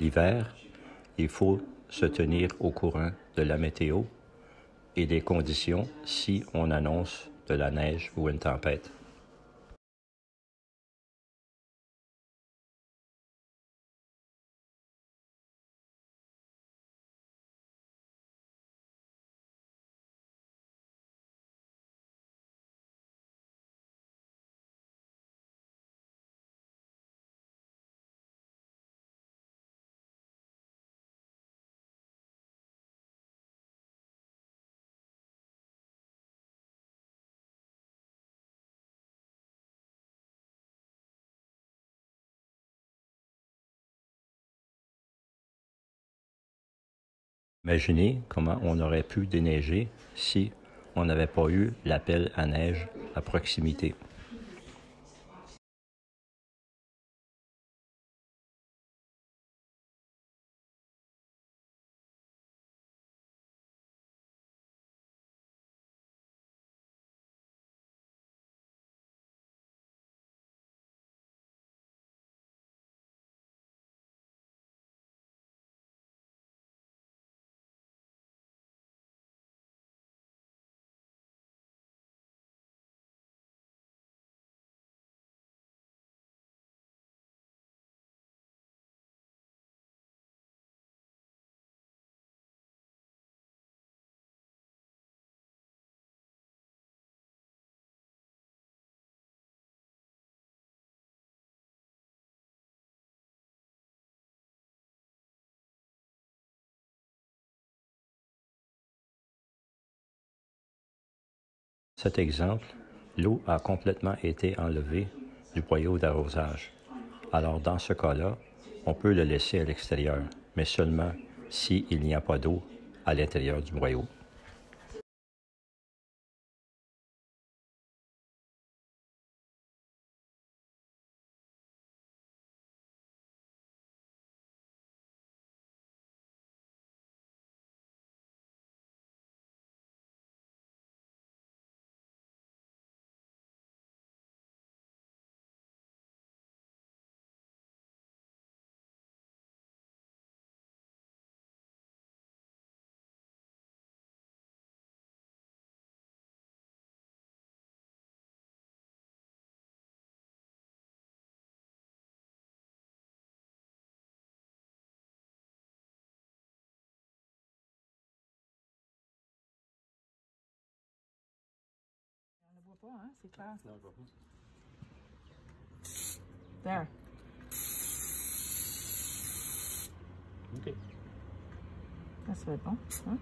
L'hiver, il faut se tenir au courant de la météo et des conditions si on annonce de la neige ou une tempête. Imaginez comment on aurait pu déneiger si on n'avait pas eu la pelle à neige à proximité. Cet exemple, l'eau a complètement été enlevée du boyau d'arrosage. Alors dans ce cas-là, on peut le laisser à l'extérieur, mais seulement s'il n'y a pas d'eau à l'intérieur du boyau. On ne le voit pas, hein? C'est clair. Non, je vois pas. There. OK. Ça serait bon, hein?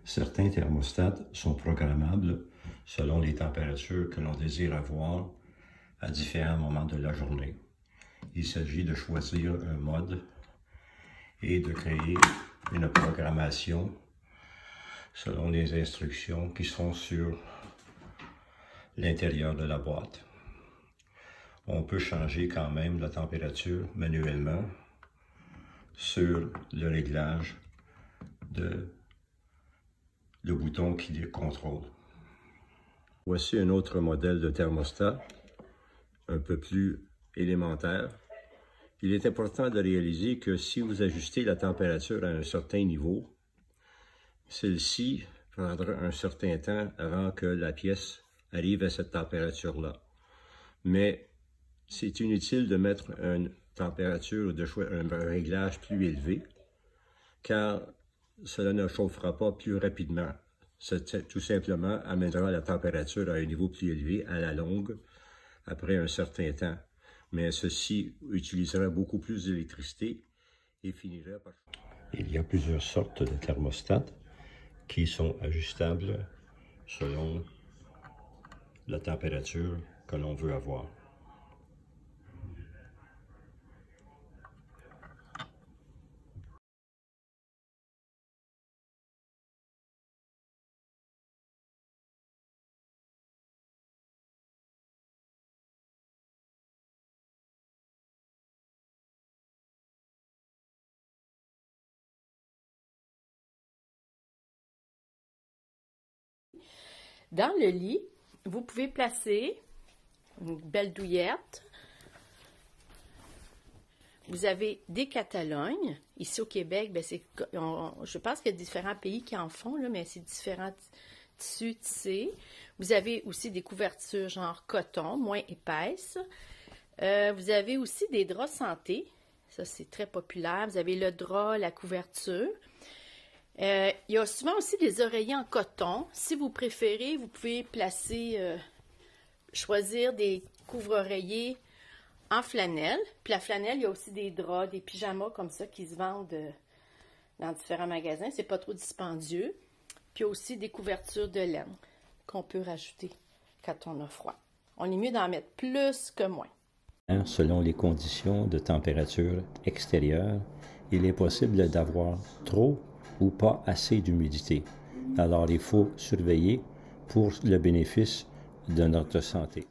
Certains thermostats sont programmables selon les températures que l'on désire avoir à différents moments de la journée. Il s'agit de choisir un mode et de créer une programmation selon les instructions qui sont sur l'intérieur de la boîte. On peut changer quand même la température manuellement sur le réglage le bouton qui les contrôle. Voici un autre modèle de thermostat, un peu plus élémentaire. Il est important de réaliser que si vous ajustez la température à un certain niveau, celle-ci prendra un certain temps avant que la pièce arrive à cette température-là. Mais c'est inutile de mettre une température ou un réglage plus élevé, car cela ne chauffera pas plus rapidement. Ça, tout simplement, amènera la température à un niveau plus élevé à la longue, après un certain temps. Mais ceci utilisera beaucoup plus d'électricité et finira par... Il y a plusieurs sortes de thermostats qui sont ajustables selon la température que l'on veut avoir. Dans le lit, vous pouvez placer une belle douillette. Vous avez des Catalognes. Ici au Québec, ben je pense qu'il y a différents pays qui en font, là, mais c'est différents tissus tissés. Vous avez aussi des couvertures genre coton, moins épaisses. Vous avez aussi des draps santé. Ça, c'est très populaire. Vous avez le drap, la couverture. Il y a souvent aussi des oreillers en coton. Si vous préférez, vous pouvez placer, choisir des couvre-oreillers en flanelle. Puis la flanelle, il y a aussi des draps, des pyjamas comme ça qui se vendent dans différents magasins. C'est pas trop dispendieux. Puis il y a aussi des couvertures de laine qu'on peut rajouter quand on a froid. On est mieux d'en mettre plus que moins. Selon les conditions de température extérieure, il est possible d'avoir trop ou pas assez d'humidité. Alors, il faut surveiller pour le bénéfice de notre santé.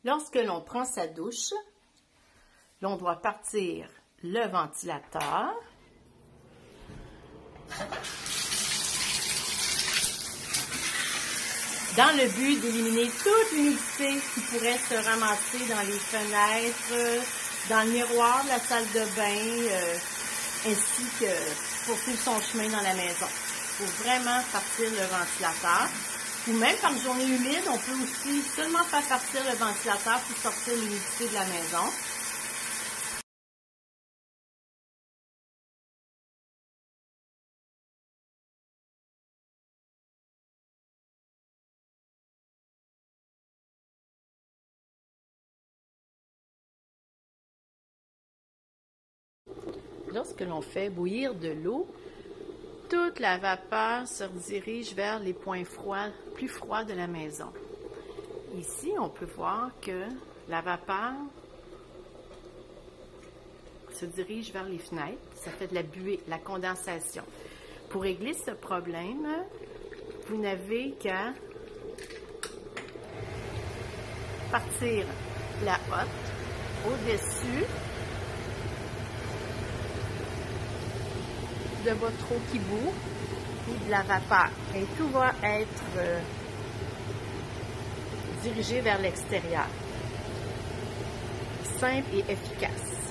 Lorsque l'on prend sa douche, l'on doit partir le ventilateur. Dans le but d'éliminer toute l'humidité qui pourrait se ramasser dans les fenêtres, dans le miroir de la salle de bain, ainsi que poursuivre son chemin dans la maison. Il faut vraiment partir le ventilateur. Ou même par journée humide, on peut aussi seulement faire partir le ventilateur pour sortir l'humidité de la maison. Lorsque l'on fait bouillir de l'eau, toute la vapeur se dirige vers les points plus froids de la maison. Ici, on peut voir que la vapeur se dirige vers les fenêtres. Ça fait de la buée, la condensation. Pour régler ce problème, vous n'avez qu'à partir la hotte au-dessus de votre eau qui bout et de la vapeur. Et tout va être dirigé vers l'extérieur. simple et efficace.